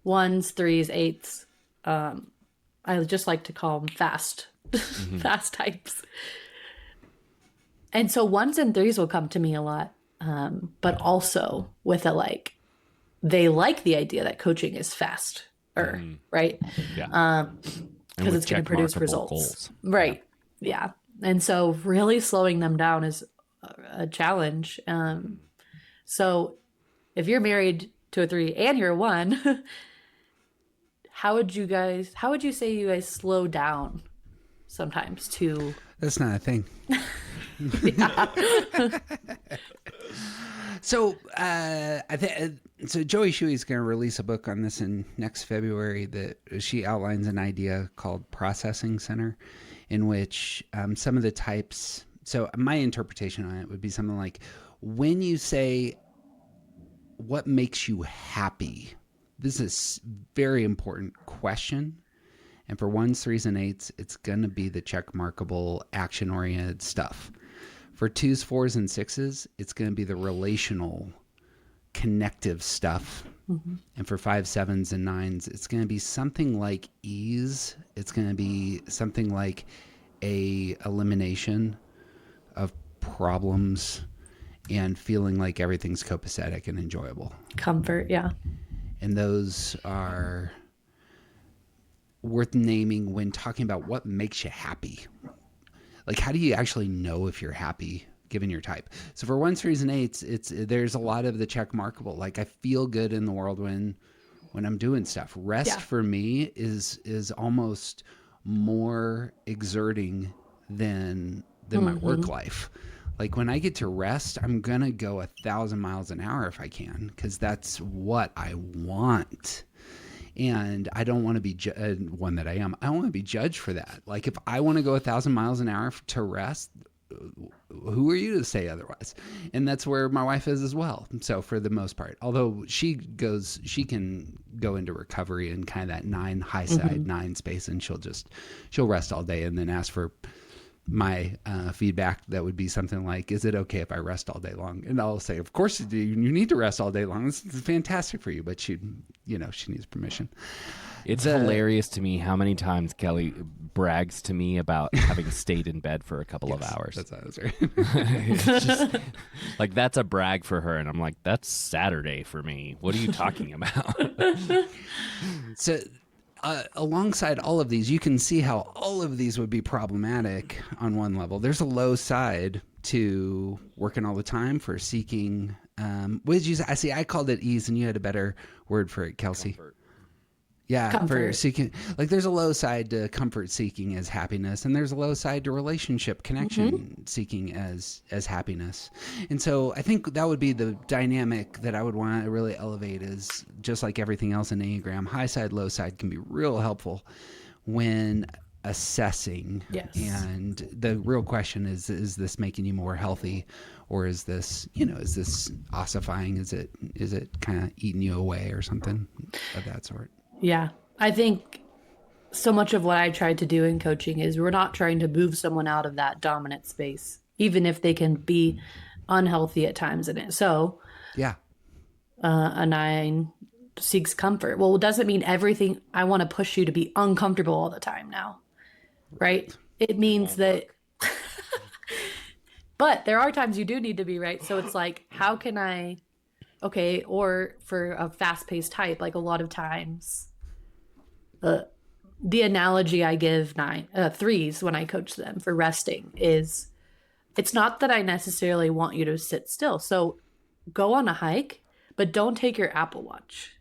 Speaker 3: ones, threes, eights. I would just like to call them fast, fast types. And so ones and threes will come to me a lot. but also with a like, they like the idea that coaching is faster, right?
Speaker 2: Yeah.
Speaker 3: Because it's going to produce
Speaker 2: check-markable
Speaker 3: results.
Speaker 2: goals.
Speaker 3: Right. Yeah. And so really slowing them down is a challenge. So if you're married to a 3 and you're a 1, how would you say you guys slow down sometimes to?
Speaker 1: That's not a thing.
Speaker 3: Yeah.
Speaker 1: So so Joey Shuey is going to release a book on this in next February that she outlines an idea called processing center, in which some of the types. So my interpretation on it would be something like, when you say, what makes you happy? This is a very important question. And for 1s, 3s, and 8s, it's going to be the check markable, action oriented stuff. For 2s, 4s, and 6s, it's going to be the relational, connective stuff. Mm-hmm. And for 5s, 7s, and 9s, it's going to be something like ease. It's going to be something like a elimination of problems and feeling like everything's copacetic and enjoyable.
Speaker 3: Comfort, yeah.
Speaker 1: And those are worth naming when talking about what makes you happy. Like, how do you actually know if you're happy given your type? So for 1s, 3s, and 8s, there's a lot of the check markable. Like, I feel good in the world when I'm doing stuff. Rest for me is almost more exerting than my work life. Like, when I get to rest, I'm going to go 1,000 miles an hour if I can, because that's what I want. And I don't want to be one that I am. I don't want to be judged for that. Like, if I want to go 1,000 miles an hour to rest, who are you to say otherwise? And that's where my wife is as well. So for the most part, although she can go into recovery in kind of that 9 high side 9 space, and she'll rest all day and then ask for my feedback. That would be something like, is it okay if I rest all day long? And I'll say, of course you do. You need to rest all day long. This is fantastic for you. But she needs permission.
Speaker 2: It's hilarious to me how many times Kelly brags to me about having stayed in bed for a couple of hours.
Speaker 1: That's how I was right.
Speaker 2: It's just, like, that's a brag for her. And I'm like, that's Saturday for me. What are you talking about?
Speaker 1: So alongside all of these, you can see how all of these would be problematic on one level. There's a low side to working all the time for seeking. What did you say? I called it ease, and you had a better word for it, Kelsey.
Speaker 2: Comfort.
Speaker 1: Yeah,
Speaker 3: comfort.
Speaker 1: For seeking. Like, there's a low side to comfort seeking as happiness, and there's a low side to relationship connection seeking as happiness. And so I think that would be the dynamic that I would want to really elevate, is just like everything else in Enneagram, high side, low side can be real helpful when assessing.
Speaker 3: Yes.
Speaker 1: And the real question is this making you more healthy, or is this ossifying? Is it kind of eating you away or something of that sort?
Speaker 3: Yeah. I think so much of what I tried to do in coaching is we're not trying to move someone out of that dominant space, even if they can be unhealthy at times in it. So
Speaker 1: yeah,
Speaker 3: a 9 seeks comfort. Well, it doesn't mean everything. I want to push you to be uncomfortable all the time now, right? It means that, but there are times you do need to be, right? So it's like, how can I, okay, or for a fast-paced type, like a lot of times, the analogy I give 3s when I coach them for resting is, it's not that I necessarily want you to sit still. So go on a hike, but don't take your Apple Watch.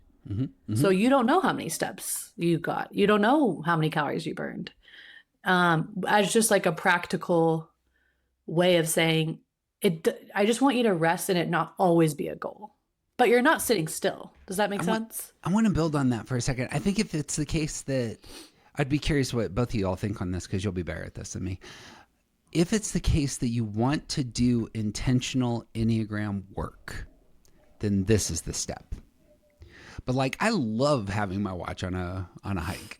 Speaker 3: So you don't know how many steps you got. You don't know how many calories you burned. As just like a practical way of saying it, I just want you to rest and it not always be a goal. But you're not sitting still. Does that make sense?
Speaker 1: I want to build on that for a second. I think if it's the case that, I'd be curious what both of you all think on this, because you'll be better at this than me. If it's the case that you want to do intentional Enneagram work, then this is the step. But like, I love having my watch on a hike.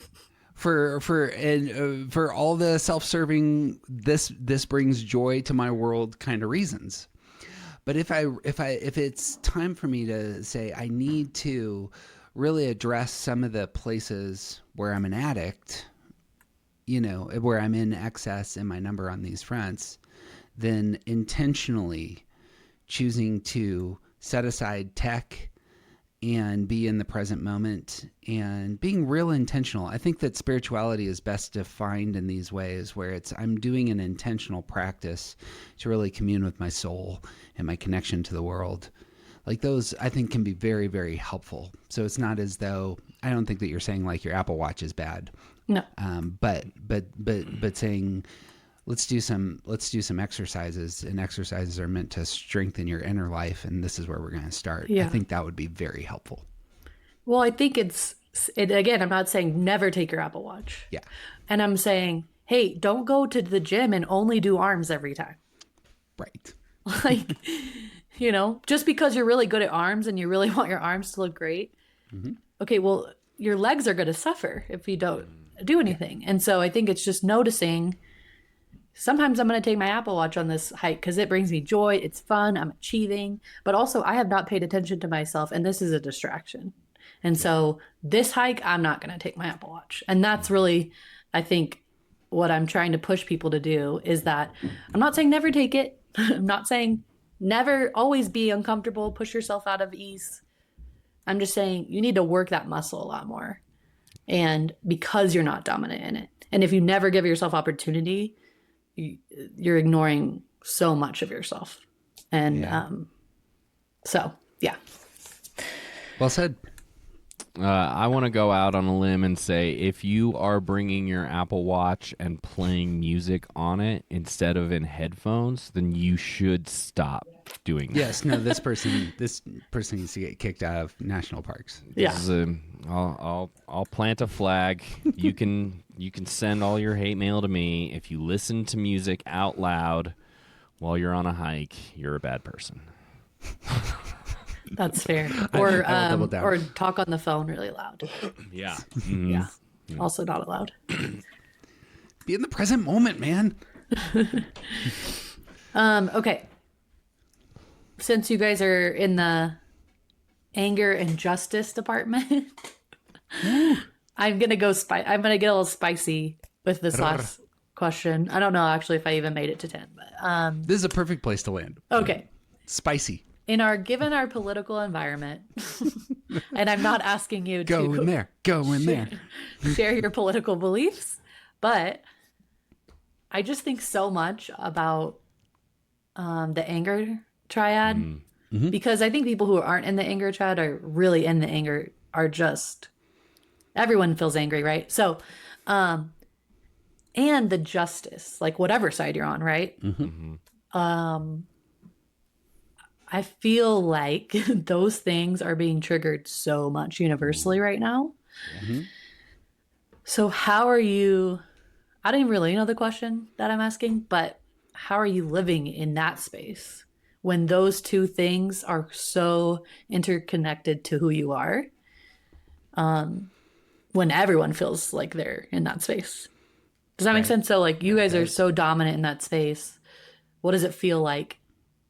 Speaker 1: For all the self-serving, this brings joy to my world kind of reasons. But if it's time for me to say I need to really address some of the places where I'm an addict, where I'm in excess in my number on these fronts, then intentionally choosing to set aside tech and be in the present moment and being real intentional. I think that spirituality is best defined in these ways where I'm doing an intentional practice to really commune with my soul and my connection to the world. Like those, I think, can be very, very helpful. So it's not as though, I don't think that you're saying like your Apple Watch is bad.
Speaker 3: No.
Speaker 1: But saying, let's do some exercises, and exercises are meant to strengthen your inner life, and this is where we're going to start.
Speaker 3: Yeah.
Speaker 1: I think that would be very helpful.
Speaker 3: Well, I think again, I'm not saying never take your Apple Watch.
Speaker 1: Yeah.
Speaker 3: And I'm saying, hey, don't go to the gym and only do arms every time.
Speaker 1: Right.
Speaker 3: Like, just because you're really good at arms and you really want your arms to look great. Mm-hmm. Okay, well, your legs are going to suffer if you don't do anything. And so I think it's just noticing, sometimes I'm going to take my Apple Watch on this hike because it brings me joy. It's fun. I'm achieving. But also, I have not paid attention to myself, and this is a distraction. And so this hike, I'm not going to take my Apple Watch. And that's really, I think, what I'm trying to push people to do is that I'm not saying never take it. I'm not saying never always be uncomfortable, push yourself out of ease. I'm just saying you need to work that muscle a lot more. And because you're not dominant in it. And if you never give yourself opportunity, you're ignoring so much of yourself. And so, yeah.
Speaker 1: Well said.
Speaker 2: I want to go out on a limb and say, if you are bringing your Apple Watch and playing music on it instead of in headphones, then you should stop doing that.
Speaker 1: Yes. No. This person needs to get kicked out of national parks.
Speaker 3: Yeah.
Speaker 2: I'll plant a flag. You can send all your hate mail to me. If you listen to music out loud while you're on a hike, you're a bad person.
Speaker 3: That's fair. Or
Speaker 1: I will double down.
Speaker 3: or talk on the phone really loud.
Speaker 2: Yeah.
Speaker 1: Mm-hmm.
Speaker 3: Yeah. Also not allowed.
Speaker 1: Be in the present moment, man.
Speaker 3: Okay. Since you guys are in the anger and justice department, I'm gonna get a little spicy with this last question. I don't know actually if I even made it to 10, but
Speaker 1: This is a perfect place to land.
Speaker 3: okay.
Speaker 1: Spicy.
Speaker 3: Given our political environment, and I'm not asking you
Speaker 1: Go
Speaker 3: to
Speaker 1: in there. Go in there.
Speaker 3: share your political beliefs, but I just think so much about the anger triad, because I think people who aren't in the anger triad are really in the anger, are just, everyone feels angry, right? So, and the justice, like whatever side you're on, right? I feel like those things are being triggered so much universally right now. Mm-hmm. So how are you, I don't even really know the question that I'm asking, but how are you living in that space when those two things are so interconnected to who you are? When everyone feels like they're in that space. Does that make sense? So like you guys are so dominant in that space. What does it feel like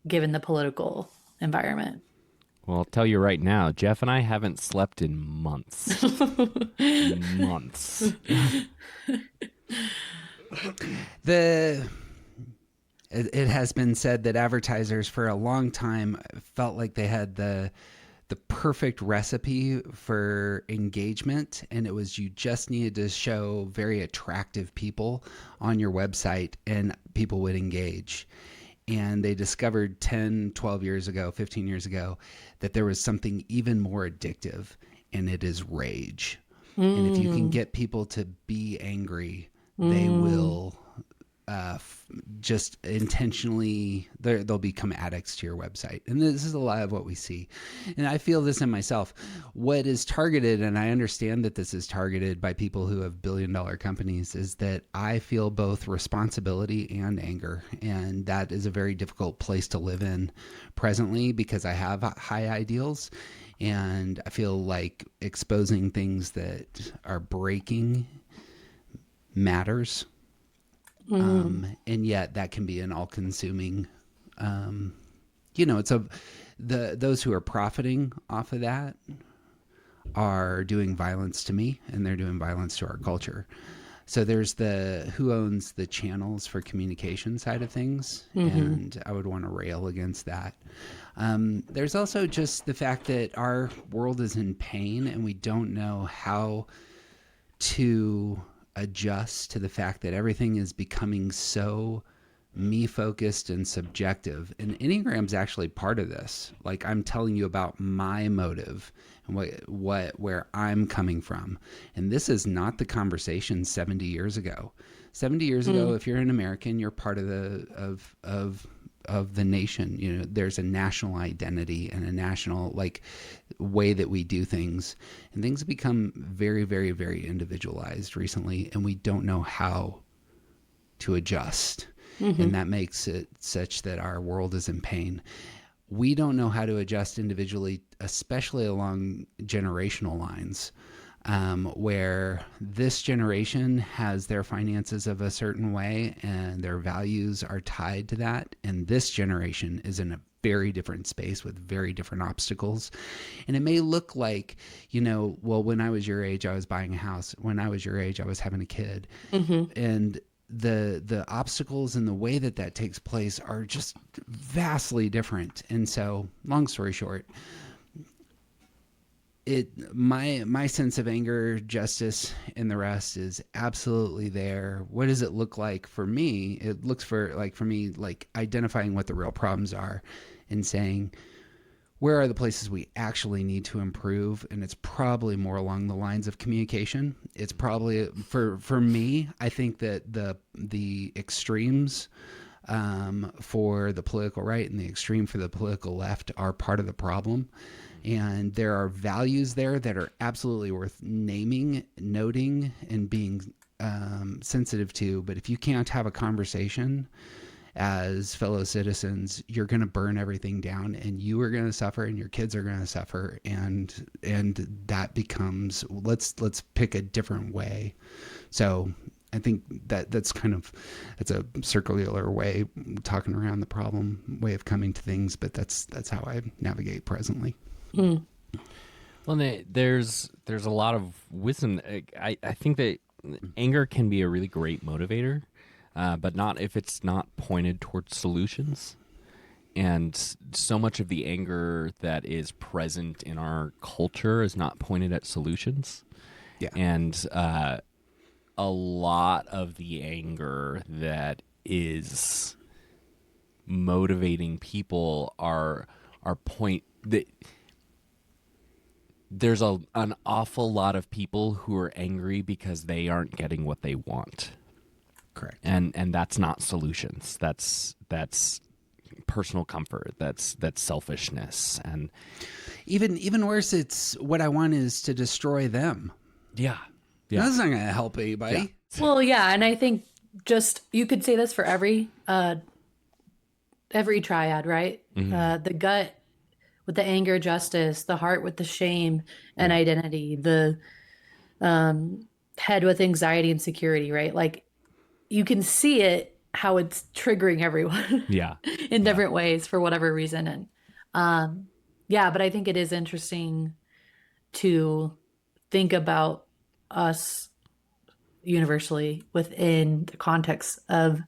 Speaker 3: given the political environment?
Speaker 2: Well, I'll tell you right now, Jeff and I haven't slept in months. Months.
Speaker 1: It has been said that advertisers for a long time felt like they had the perfect recipe for engagement, and it was you just needed to show very attractive people on your website and people would engage. And they discovered 10, 12 years ago, 15 years ago, that there was something even more addictive, and it is rage. And if you can get people to be angry, they will just intentionally, they'll become addicts to your website. And this is a lot of what we see. And I feel this in myself. What is targeted, and I understand that this is targeted by people who have billion-dollar companies, is that I feel both responsibility and anger. And that is a very difficult place to live in presently because I have high ideals. And I feel like exposing things that are breaking matters. And yet that can be an all-consuming, it's those who are profiting off of that are doing violence to me, and they're doing violence to our culture. So there's the who owns the channels for communication side of things, and I would want to rail against that. There's also just the fact that our world is in pain, and we don't know how to adjust to the fact that everything is becoming so me focused and subjective. And Enneagram's actually part of this. Like, I'm telling you about my motive and where I'm coming from. And this is not the conversation 70 years ago. 70 years ago, if you're an American, you're part of the nation. You know, there's a national identity and a national way that we do things, and things have become very, very, very individualized recently, and we don't know how to adjust. And that makes it such that our world is in pain. We don't know how to adjust individually, especially along generational lines, where this generation has their finances of a certain way and their values are tied to that. And this generation is in a very different space with very different obstacles. And it may look like, well, when I was your age, I was buying a house. When I was your age, I was having a kid. And the obstacles and the way that takes place are just vastly different. And so, long story short, my sense of anger, justice, and the rest is absolutely there. What does it look like for me? It looks for me, identifying what the real problems are and saying, where are the places we actually need to improve? And it's probably more along the lines of communication. It's probably, for me, I think that the extremes for the political right and the extreme for the political left are part of the problem. And there are values there that are absolutely worth naming, noting, and being sensitive to. But if you can't have a conversation as fellow citizens, you're going to burn everything down, and you are going to suffer, and your kids are going to suffer, and that becomes, let's pick a different way. So I think that's it's a circular way, talking around the problem, way of coming to things, but that's how I navigate presently.
Speaker 2: Well, there's a lot of wisdom. I think that anger can be a really great motivator, but not if it's not pointed towards solutions. And so much of the anger that is present in our culture is not pointed at solutions.
Speaker 1: Yeah.
Speaker 2: And a lot of the anger that is motivating people are there's an awful lot of people who are angry because they aren't getting what they want.
Speaker 1: Correct.
Speaker 2: And that's not solutions. That's personal comfort. That's selfishness. And
Speaker 1: even worse, it's what I want is to destroy them.
Speaker 2: yeah.
Speaker 1: That's not going to help anybody.
Speaker 2: Yeah.
Speaker 3: Well, yeah, and I think you could say this for every triad, right? The gut with the anger, justice, the heart with the shame and identity, the head with anxiety and security, right? Like, you can see it, how it's triggering everyone in different ways for whatever reason. And but I think it is interesting to think about us universally within the context of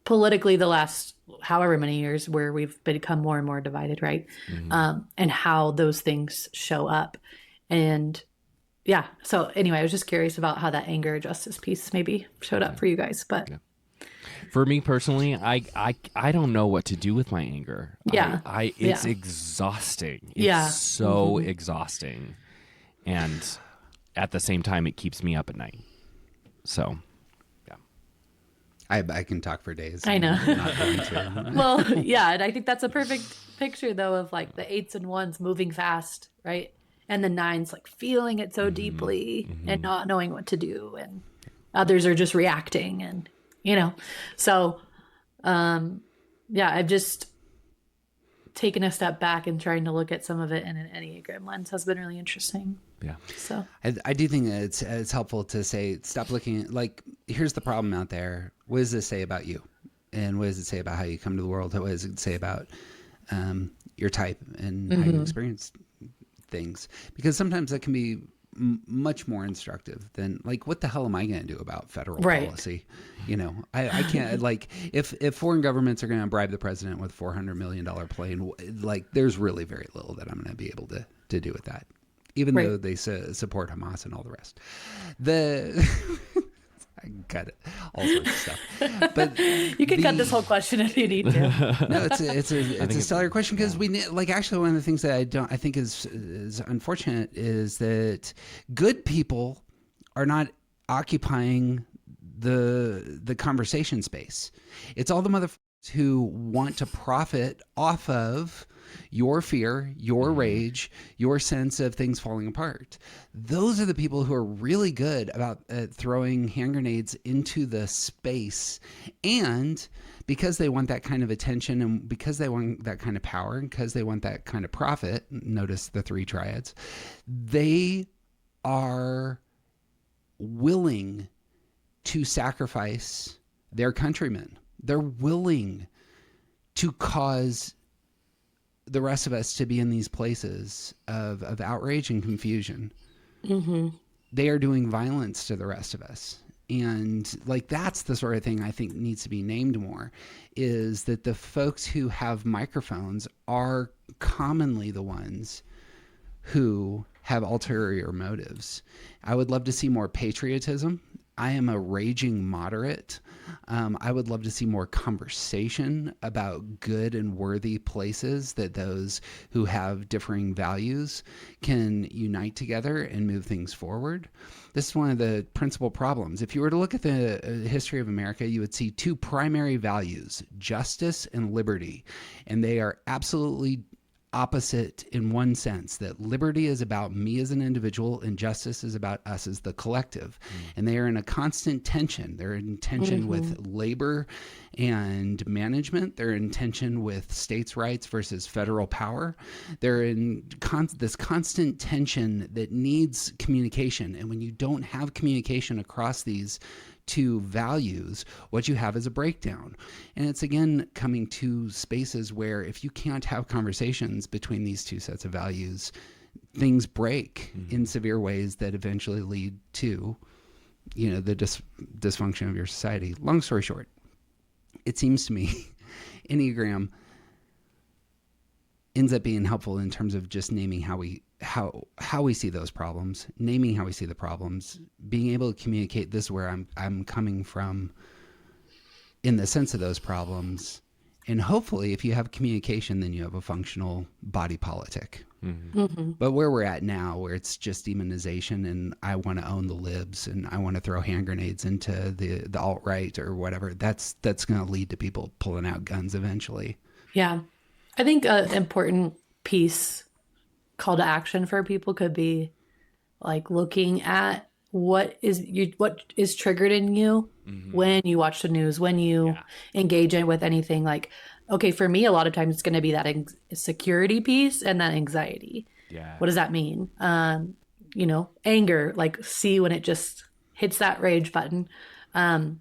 Speaker 3: politically the last however many years, where we've become more and more divided, right? And how those things show up. And so anyway, I was just curious about how that anger justice piece maybe showed up for you guys. But
Speaker 2: for me personally, I don't know what to do with my anger. It's exhausting. It's so exhausting. And at the same time, it keeps me up at night. So,
Speaker 1: I can talk for days.
Speaker 3: I know.
Speaker 1: I'm not going to.
Speaker 3: Well, and I think that's a perfect picture, though, of like the 8s and 1s moving fast, right? And the 9s like feeling it so deeply and not knowing what to do, and others are just reacting, and so I've just taken a step back and trying to look at some of it in an Enneagram lens has been really interesting.
Speaker 2: Yeah.
Speaker 3: So
Speaker 1: I do think that it's helpful to say, stop looking like, here's the problem out there. What does this say about you? And what does it say about how you come to the world? What does it say about your type and how you experience things? Because sometimes that can be much more instructive than like, what the hell am I going to do about federal
Speaker 3: Right.
Speaker 1: policy? You know, I can't like if foreign governments are going to bribe the president with $400 million plane, like there's really very little that I'm going to be able to do with that, even
Speaker 3: Right.
Speaker 1: though they support Hamas and all the rest. I got it, all sorts of stuff. But
Speaker 3: You can cut this whole question if you need to.
Speaker 1: no, it's a stellar question because like actually one of the things that I think is unfortunate is that good people are not occupying the conversation space. It's all the motherfuckers who want to profit off of your fear, your rage, your sense of things falling apart. Those are the people who are really good about throwing hand grenades into the space. And because they want that kind of attention and because they want that kind of power and because they want that kind of profit, notice the three triads, they are willing to sacrifice their countrymen. They're willing to cause the rest of us to be in these places of outrage and confusion. Mm-hmm. They are doing violence to the rest of us. And like, that's the sort of thing I think needs to be named more, is that the folks who have microphones are commonly the ones who have ulterior motives. I would love to see more patriotism. I am a raging moderate. I would love to see more conversation about good and worthy places that those who have differing values can unite together and move things forward. This is one of the principal problems. If you were to look at the history of America, you would see two primary values, justice and liberty. And they are absolutely opposite in one sense, that liberty is about me as an individual and justice is about us as the collective. And they are in a constant tension. They're in tension with labor and management. They're in tension with states' rights versus federal power. They're in this constant tension that needs communication. And when you don't have communication across these two values, what you have is a breakdown. And it's again coming to spaces where if you can't have conversations between these two sets of values, things break in severe ways that eventually lead to, you know, the dysfunction of your society. Long story short, it seems to me Enneagram ends up being helpful in terms of just naming how we see those problems, naming how we see the problems, being able to communicate this is where I'm coming from in the sense of those problems. And hopefully if you have communication, then you have a functional body politic. But where we're at now, where it's just demonization and I want to own the libs and I want to throw hand grenades into the alt-right or whatever, that's going to lead to people pulling out guns eventually.
Speaker 3: Yeah. I think an important piece, call to action for people, could be like looking at what is triggered in you when you watch the news, when you engage in with anything. Like, okay, for me, a lot of times it's going to be that security piece and that anxiety.
Speaker 2: Yeah.
Speaker 3: What does that mean? You know, anger, like see when it just hits that rage button. And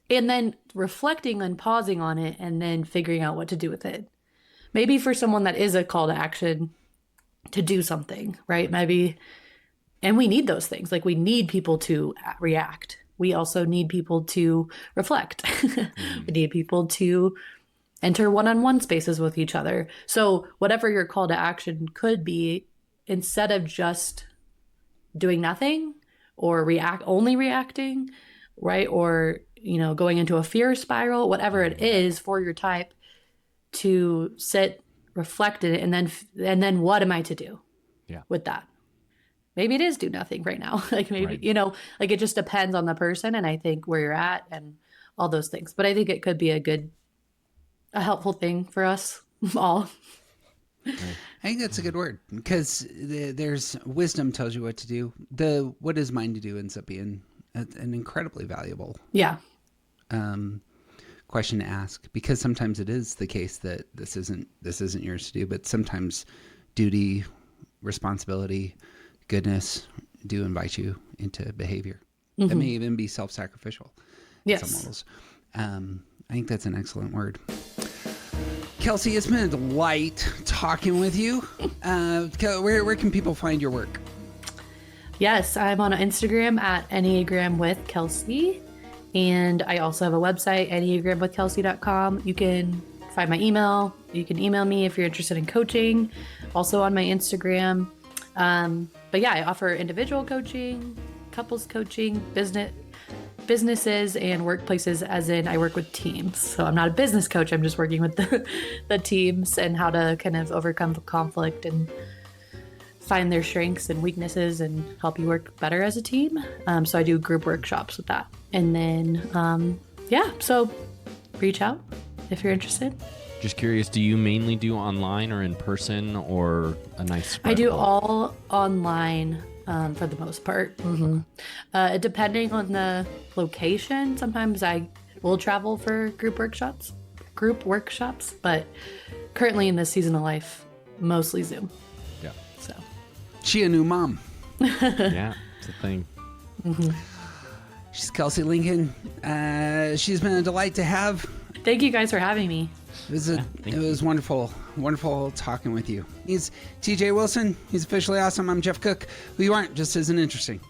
Speaker 3: then reflecting and pausing on it and then figuring out what to do with it. Maybe for someone that is a call to action to do something, right? Maybe, and we need those things. Like we need people to react. We also need people to reflect. We need people to enter one-on-one spaces with each other. So whatever your call to action could be, instead of just doing nothing or only reacting, right? Or, you know, going into a fear spiral, whatever it is for your type, to sit, reflect in it, and then what am I to do with that? Maybe it is do nothing right now. Like maybe, you know, like it just depends on the person and I think where you're at and all those things. But I think it could be a helpful thing for us all.
Speaker 1: I think that's a good word because there's wisdom tells you what to do. The what is mine to do ends up being an incredibly valuable question to ask, because sometimes it is the case that this isn't yours to do, but sometimes duty, responsibility, goodness do invite you into behavior that may even be self-sacrificial in some models. I think that's an excellent word. Kelsey, it's been a delight talking with you. Where can people find your work?
Speaker 3: Yes, I'm on Instagram at Enneagram with Kelsey. And I also have a website, enneagramwithkelsey.com. You can find my email. You can email me if you're interested in coaching. Also on my Instagram. But yeah, I offer individual coaching, couples coaching, businesses and workplaces, as in I work with teams. So I'm not a business coach. I'm just working with the teams and how to kind of overcome conflict and find their strengths and weaknesses and help you work better as a team. So I do group workshops with that. And then, so reach out if you're interested.
Speaker 2: Just curious, do you mainly do online or in person or a nice spread
Speaker 3: I do
Speaker 2: of both?
Speaker 3: all online for the most part. Depending on the location, sometimes I will travel for group workshops, but currently in this season of life, mostly Zoom.
Speaker 2: Yeah.
Speaker 3: So
Speaker 1: She a new mom.
Speaker 2: Yeah, it's a thing.
Speaker 1: She's Kelsey Lincoln. She's been a delight to have.
Speaker 3: thank you guys for having me.
Speaker 1: It was wonderful talking with you. He's TJ Wilson. He's officially awesome. I'm Jeff Cook. Who you aren't just isn't interesting.